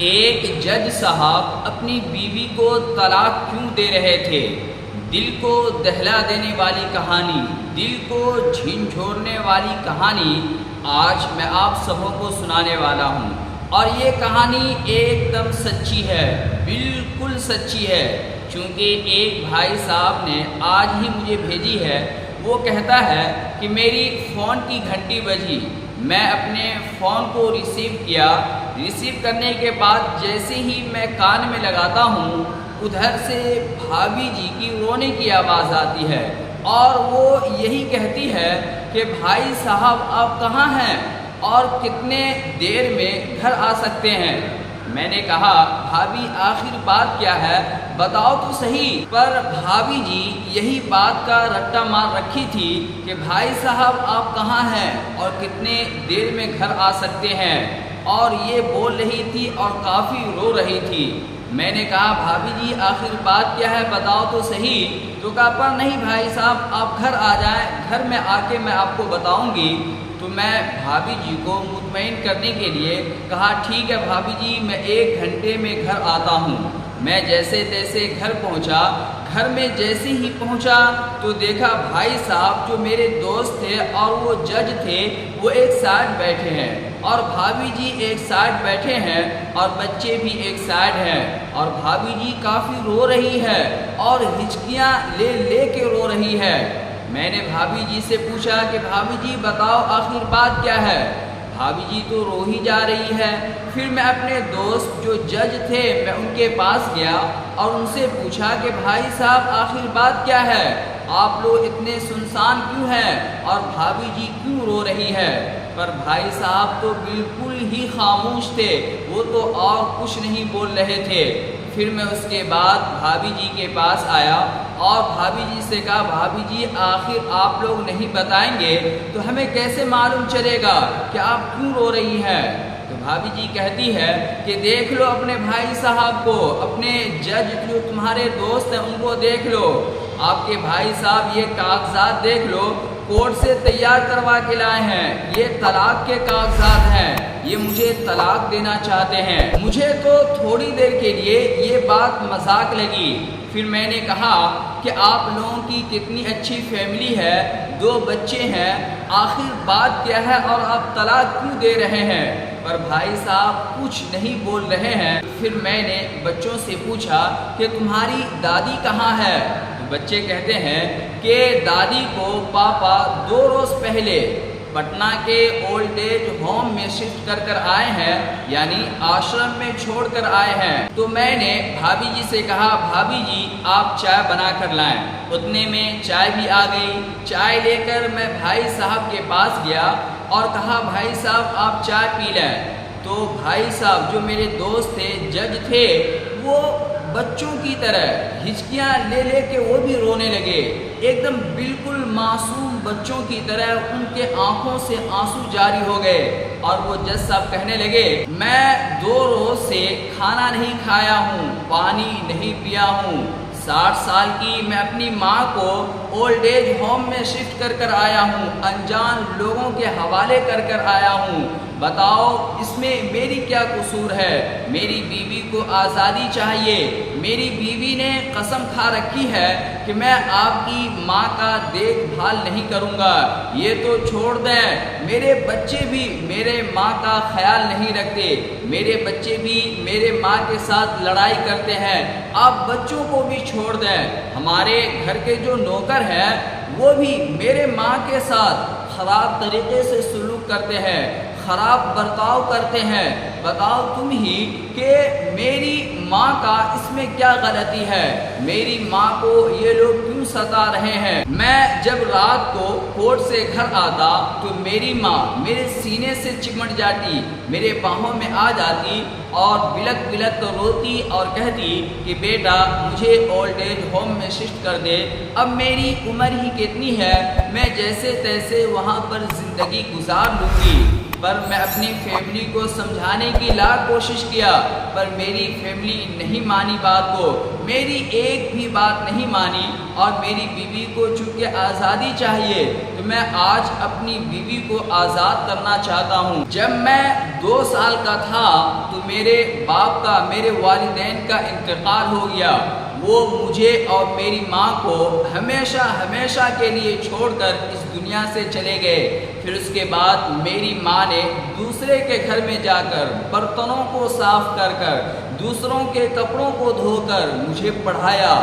ایک جج صاحب اپنی بیوی کو طلاق کیوں دے رہے تھے؟ دل کو دہلا دینے والی کہانی، دل کو جھنجھوڑنے والی کہانی آج میں آپ سبوں کو سنانے والا ہوں، اور یہ کہانی ایک دم سچی ہے، بالکل سچی ہے، چونکہ ایک بھائی صاحب نے آج ہی مجھے بھیجی ہے۔ وہ کہتا ہے کہ میری فون کی گھنٹی بجی، میں اپنے فون کو ریسیو کیا، ریسیو کرنے کے بعد جیسے ہی میں کان میں لگاتا ہوں ادھر سے بھابھی جی کی رونے کی آواز آتی ہے، اور وہ یہی کہتی ہے کہ بھائی صاحب آپ کہاں ہیں اور کتنے دیر میں گھر آ سکتے ہیں؟ میں نے کہا بھابھی آخر بات کیا ہے بتاؤ تو صحیح، پر بھابھی جی یہی بات کا رٹا مار رکھی تھی کہ بھائی صاحب آپ کہاں ہیں اور کتنے دیر میں گھر آ سکتے ہیں، اور یہ بول رہی تھی اور کافی رو رہی تھی۔ میں نے کہا بھابھی جی آخر بات کیا ہے بتاؤ تو صحیح، تو کہا پر نہیں بھائی صاحب آپ گھر آ جائیں، گھر میں آ کے میں آپ کو بتاؤں گی۔ تو میں بھابھی جی کو مطمئن کرنے کے لیے کہا ٹھیک ہے بھابھی جی میں 1 گھنٹے میں گھر آتا ہوں۔ میں جیسے تیسے گھر پہنچا، گھر میں جیسے ہی پہنچا تو دیکھا بھائی صاحب جو میرے دوست تھے اور وہ جج تھے وہ ایک سائڈ بیٹھے ہیں، اور بھابھی جی ایک سائڈ بیٹھے ہیں، اور بچے بھی ایک سائڈ ہیں، اور بھابھی جی کافی رو رہی ہے اور ہچکیاں لے لے کے رو رہی ہے۔ میں نے بھابھی جی سے پوچھا کہ بھابھی جی بتاؤ آخر بات کیا ہے؟ بھابھی جی تو رو ہی جا رہی ہے۔ پھر میں اپنے دوست جو جج تھے میں ان کے پاس گیا اور ان سے پوچھا کہ بھائی صاحب آخر بات کیا ہے؟ آپ لوگ اتنے سنسان کیوں ہیں اور بھابھی جی کیوں رو رہی ہے؟ پر بھائی صاحب تو بالکل ہی خاموش تھے، وہ تو اور کچھ نہیں بول رہے تھے۔ پھر میں اس کے بعد بھابھی جی کے پاس آیا اور بھابھی جی سے کہا بھابھی جی آخر آپ لوگ نہیں بتائیں گے تو ہمیں کیسے معلوم چلے گا کہ آپ کیوں رو رہی ہیں؟ تو بھابھی جی کہتی ہے کہ دیکھ لو اپنے بھائی صاحب کو، اپنے جج جو تمہارے دوست ہیں ان کو دیکھ لو، آپ کے بھائی صاحب یہ کاغذات دیکھ لو، کورٹ سے تیار کروا کے لائے ہیں، یہ طلاق کے کاغذات ہیں، یہ مجھے طلاق دینا چاہتے ہیں۔ مجھے تو تھوڑی دیر کے لیے یہ بات مذاق لگی۔ پھر میں نے کہا کہ آپ لوگوں کی کتنی اچھی فیملی ہے، 2 بچے ہیں، آخر بات کیا ہے اور آپ طلاق کیوں دے رہے ہیں؟ پر بھائی صاحب کچھ نہیں بول رہے ہیں۔ پھر میں نے بچوں سے پوچھا کہ تمہاری دادی کہاں ہے؟ تو بچے کہتے ہیں کہ دادی کو پاپا 2 روز پہلے پٹنہ کے اولڈ ایج ہوم میں شفٹ کر آئے ہیں، یعنی آشرم میں چھوڑ کر آئے ہیں۔ تو میں نے بھابھی جی سے کہا بھابھی جی آپ چائے بنا کر لائیں۔ اتنے میں چائے بھی آ گئی۔ چائے لے کر میں بھائی صاحب کے پاس گیا اور کہا بھائی صاحب آپ چائے پی لیں۔ تو بھائی صاحب جو میرے دوست تھے، جج تھے، وہ بچوں کی طرح ہچکیاں لے لے کے وہ بھی رونے لگے، ایک دم بالکل معصوم بچوں کی طرح ان کے آنکھوں سے آنسو جاری ہو گئے، اور وہ جج صاحب کہنے لگے میں 2 روز سے کھانا نہیں کھایا ہوں، پانی نہیں پیا ہوں، 60 سال کی میں اپنی ماں کو اولڈ ایج ہوم میں شفٹ کر آیا ہوں، انجان لوگوں کے حوالے کر آیا ہوں، بتاؤ اس میں میری کیا قصور ہے؟ میری بیوی کو آزادی چاہیے، میری بیوی نے قسم کھا رکھی ہے کہ میں آپ کی ماں کا دیکھ بھال نہیں کروں گا، یہ تو چھوڑ دیں، میرے بچے بھی میرے ماں کا خیال نہیں رکھتے، میرے بچے بھی میرے ماں کے ساتھ لڑائی کرتے ہیں، آپ بچوں کو بھی چھوڑ دیں، ہمارے گھر کے جو نوکر ہیں وہ بھی میرے ماں کے ساتھ خراب طریقے سے سلوک کرتے ہیں، خراب برتاؤ کرتے ہیں، بتاؤ تم ہی کہ میری ماں کا اس میں کیا غلطی ہے؟ میری ماں کو یہ لوگ کیوں ستا رہے ہیں؟ میں جب رات کو کورٹ سے گھر آتا تو میری ماں میرے سینے سے چمٹ جاتی، میرے باہوں میں آ جاتی اور بلک بلک روتی اور کہتی کہ بیٹا مجھے اولڈ ایج ہوم میں شفٹ کر دے، اب میری عمر ہی کتنی ہے، میں جیسے تیسے وہاں پر زندگی گزار لوں گی۔ پر میں اپنی فیملی کو سمجھانے کی لاکھ کوشش کیا، پر میری فیملی نہیں مانی بات کو، میری ایک بھی بات نہیں مانی، اور میری بیوی کو چونکہ آزادی چاہیے تو میں آج اپنی بیوی کو آزاد کرنا چاہتا ہوں۔ جب میں 2 سال کا تھا تو میرے باپ کا، میرے والدین کا انتقال ہو گیا، وہ مجھے اور میری ماں کو ہمیشہ ہمیشہ کے لیے چھوڑ کر اس دنیا سے چلے گئے۔ پھر اس کے بعد میری ماں نے دوسرے کے گھر میں جا کر برتنوں کو صاف کر کر، دوسروں کے کپڑوں کو دھو کر مجھے پڑھایا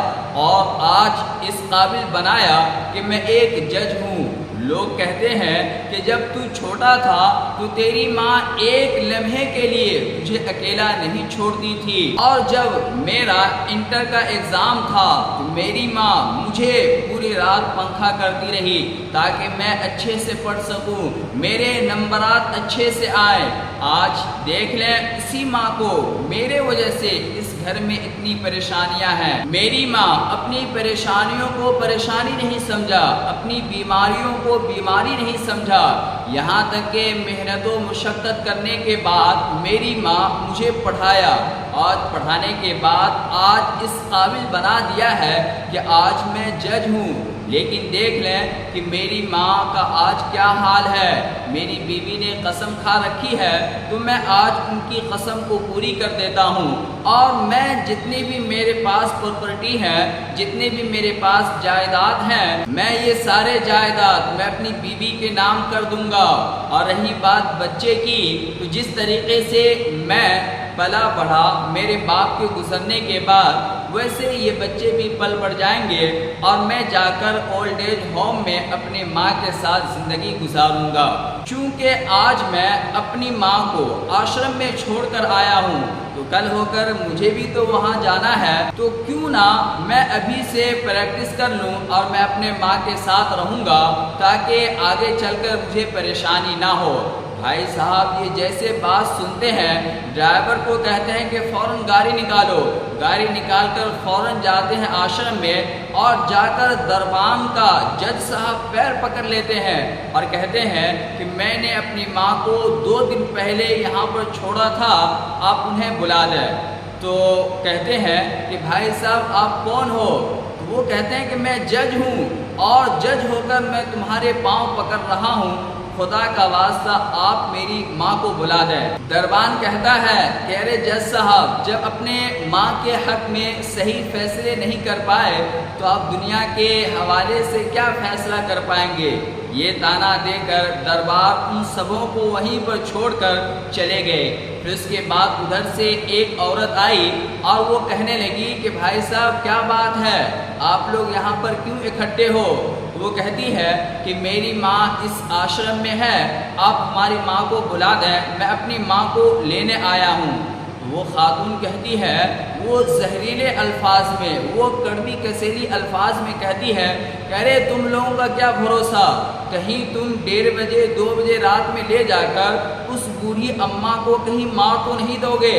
اور آج اس قابل بنایا کہ میں ایک جج ہوں۔ لوگ کہتے ہیں کہ جب تو چھوٹا تھا تو تیری ماں ایک لمحے کے لیے تجھے اکیلا نہیں چھوڑتی تھی، اور جب میرا انٹر کا ایگزام تھا تو میری ماں مجھے پوری رات پنکھا کرتی رہی تاکہ میں اچھے سے پڑھ سکوں، میرے نمبرات اچھے سے آئے۔ آج دیکھ لیں اسی ماں کو میرے وجہ سے اس گھر میں اتنی پریشانیاں ہیں۔ میری ماں اپنی پریشانیوں کو پریشانی نہیں سمجھا، اپنی بیماریوں کو بیماری نہیں سمجھا، یہاں تک کہ محنت و مشقت کرنے کے بعد میری ماں مجھے پڑھایا، اور پڑھانے کے بعد آج اس قابل بنا دیا ہے کہ آج میں جج ہوں۔ لیکن دیکھ لیں کہ میری ماں کا آج کیا حال ہے۔ میری بیوی نے قسم کھا رکھی ہے تو میں آج ان کی قسم کو پوری کر دیتا ہوں، اور میں جتنی بھی میرے پاس پراپرٹی ہے، جتنے بھی میرے پاس جائیداد ہیں، میں یہ سارے جائیداد میں اپنی بیوی کے نام کر دوں گا۔ اور رہی بات بچے کی، تو جس طریقے سے میں پلا بڑھا میرے باپ کے گزرنے کے بعد، ویسے یہ بچے بھی پل بڑھ جائیں گے اور میں جا کر اولڈ ایج ہوم میں اپنے ماں کے ساتھ زندگی گزاروں گا۔ چونکہ آج میں اپنی ماں کو آشرم میں چھوڑ کر آیا ہوں تو کل ہو کر مجھے بھی تو وہاں جانا ہے، تو کیوں نہ میں ابھی سے پریکٹس کر لوں اور میں اپنے ماں کے ساتھ رہوں گا تاکہ آگے چل کر مجھے پریشانی نہ ہو۔ بھائی صاحب یہ جیسے بات سنتے ہیں، ڈرائیور کو کہتے ہیں کہ فوراً گاڑی نکالو، گاڑی نکال کر فوراً جاتے ہیں آشرم میں، اور جا کر دربان کا جج صاحب پیر پکڑ لیتے ہیں اور کہتے ہیں کہ میں نے اپنی ماں کو 2 دن پہلے یہاں پر چھوڑا تھا، آپ انہیں بلا دیں۔ تو کہتے ہیں کہ بھائی صاحب آپ کون ہو؟ تو وہ کہتے ہیں کہ میں جج ہوں، اور جج ہو کر میں تمہارے پاؤں پکڑ رہا ہوں، خدا کا واسطہ آپ میری ماں کو بلا دیں۔ دربان کہتا ہے کہ ارے جج صاحب، جب اپنے ماں کے حق میں صحیح فیصلے نہیں کر پائے تو آپ دنیا کے حوالے سے کیا فیصلہ کر پائیں گے؟ یہ تانا دے کر دربار ان سبوں کو وہیں پر چھوڑ کر چلے گئے۔ پھر اس کے بعد ادھر سے ایک عورت آئی اور وہ کہنے لگی کہ بھائی صاحب کیا بات ہے، آپ لوگ یہاں پر کیوں اکٹھے ہو؟ وہ کہتی ہے کہ میری ماں اس آشرم میں ہے، آپ ہماری ماں کو بلا دیں، میں اپنی ماں کو لینے آیا ہوں۔ وہ خاتون کہتی ہے، وہ زہریلے الفاظ میں، وہ کڑوی کسیلی الفاظ میں کہتی ہے کہ ارے تم لوگوں کا کیا بھروسہ، کہیں تم 1:30 بجے 2 بجے رات میں لے جا کر اس بوڑھی اماں کو کہیں مار تو نہیں دو گے؟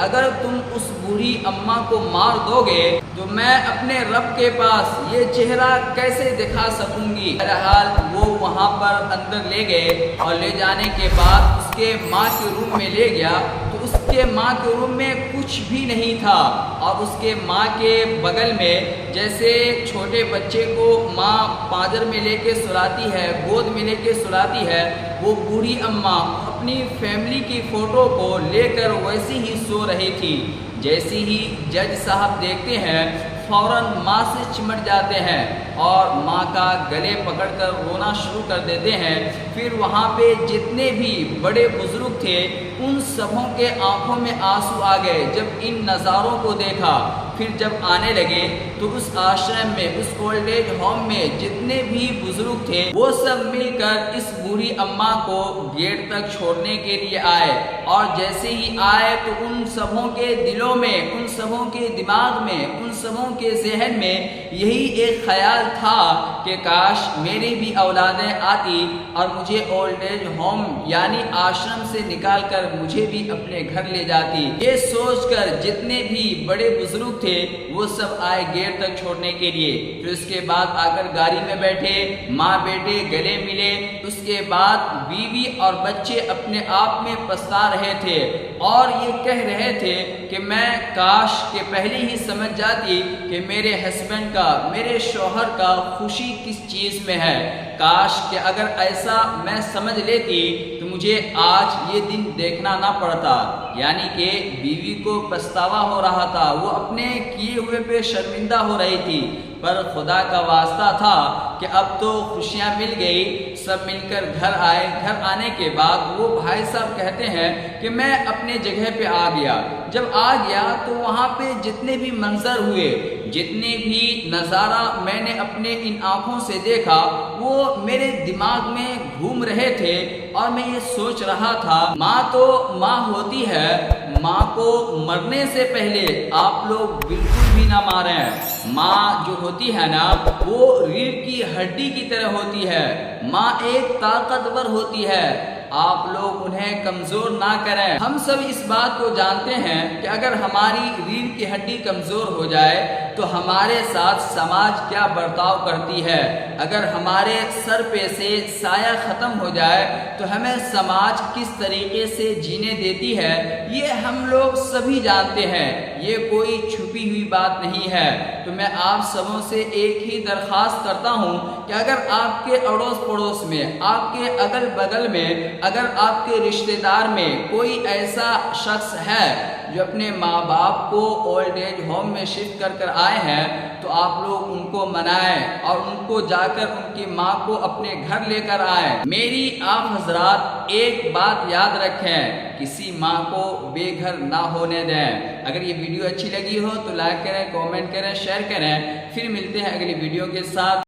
اگر تم اس بوڑھی اماں کو مار دو گے تو میں اپنے رب کے پاس یہ چہرہ کیسے دکھا سکوں گی؟ بہرحال وہ وہاں پر اندر لے گئے، اور لے جانے کے بعد اس کے ماں کے روم میں لے گیا تو اس کے ماں کے روم میں کچھ بھی نہیں تھا، اور اس کے ماں کے بغل میں جیسے چھوٹے بچے کو ماں پاجر میں لے کے سلاتی ہے، گود میں لے کے سلاتی ہے، وہ بوڑھی اماں اپنی فیملی کی فوٹو کو لے کر ویسی ہی سو رہی تھی۔ جیسی ہی جج صاحب دیکھتے ہیں فوراً ماں سے چمٹ جاتے ہیں اور ماں کا گلے پکڑ کر رونا شروع کر دیتے ہیں۔ پھر وہاں پہ جتنے بھی بڑے بزرگ تھے ان سبوں کے آنکھوں میں آنسو آ گئے جب ان نظاروں کو دیکھا۔ پھر جب آنے لگے تو اس آشرم میں، اس اولڈ ایج ہوم میں جتنے بھی بزرگ تھے وہ سب مل کر اس بوڑھی اماں کو گیٹ تک چھوڑنے کے لیے آئے، اور جیسے ہی آئے تو ان سبوں کے دلوں میں، ان سبوں کے دماغ میں، ان سبوں کے ذہن میں یہی ایک خیال خیال تھا کہ کاش میری بھی اولادیں آتی اور مجھے اولڈ ایج ہوم یعنی آشرم سے نکال کر مجھے بھی اپنے گھر لے جاتی۔ یہ سوچ کر جتنے بھی بڑے بزرگ تھے وہ سب آئے گیٹ تک چھوڑنے کے لیے۔ پھر اس کے بعد آ کر گاڑی میں بیٹھے، ماں بیٹے گلے ملے۔ اس کے بعد بیوی اور بچے اپنے آپ میں پچھتا رہے تھے اور یہ کہہ رہے تھے کہ میں کاش کہ پہلے ہی سمجھ جاتی کہ میرے ہسبینڈ کا، میرے شوہر کا خوشی کس چیز میں ہے۔ کاش کہ اگر ایسا میں سمجھ لیتی تو مجھے آج یہ دن دیکھنا نہ پڑتا۔ یعنی کہ بیوی کو پچھتاوا ہو رہا تھا، وہ اپنے کیے ہوئے پہ شرمندہ ہو رہی تھی، پر خدا کا واسطہ تھا کہ اب تو خوشیاں مل گئی، سب مل کر گھر آئے۔ گھر آنے کے بعد وہ بھائی صاحب کہتے ہیں کہ میں اپنے جگہ پہ آ گیا۔ جب آ گیا تو وہاں پہ جتنے بھی منظر ہوئے، جتنے بھی نظارہ میں نے اپنے ان آنکھوں سے دیکھا، وہ میرے دماغ میں گھوم رہے تھے اور میں یہ سوچ رہا تھا ماں تو ماں ہوتی ہے، ماں کو مرنے سے پہلے آپ لوگ بالکل بھی نہ ماریں۔ ماں جو ہوتی ہے نا وہ ریڑھ کی ہڈی کی طرح ہوتی ہے، ماں ایک طاقتور ہوتی ہے، آپ لوگ انہیں کمزور نہ کریں۔ ہم سب اس بات کو جانتے ہیں کہ اگر ہماری ریڑھ کی ہڈی کمزور ہو جائے تو ہمارے ساتھ سماج کیا برتاؤ کرتی ہے۔ اگر ہمارے سر پہ سے سایہ ختم ہو جائے تو ہمیں سماج کس طریقے سے جینے دیتی ہے، یہ ہم لوگ سبھی جانتے ہیں، یہ کوئی چھپی ہوئی بات نہیں ہے۔ تو میں آپ سبوں سے ایک ہی درخواست کرتا ہوں کہ اگر آپ کے اڑوس پڑوس میں، آپ کے اگل بغل میں، اگر آپ کے رشتہ دار میں کوئی ایسا شخص ہے جو اپنے ماں باپ کو اولڈ ایج ہوم میں شفٹ کر آئے ہیں تو آپ لوگ ان کو منائیں اور ان کو جا کر ان کی ماں کو اپنے گھر لے کر آئیں۔ میری آپ حضرات ایک بات یاد رکھیں، کسی ماں کو بے گھر نہ ہونے دیں۔ اگر یہ ویڈیو اچھی لگی ہو تو لائک کریں، کامنٹ کریں، شیئر کریں۔ پھر ملتے ہیں اگلی ویڈیو کے ساتھ۔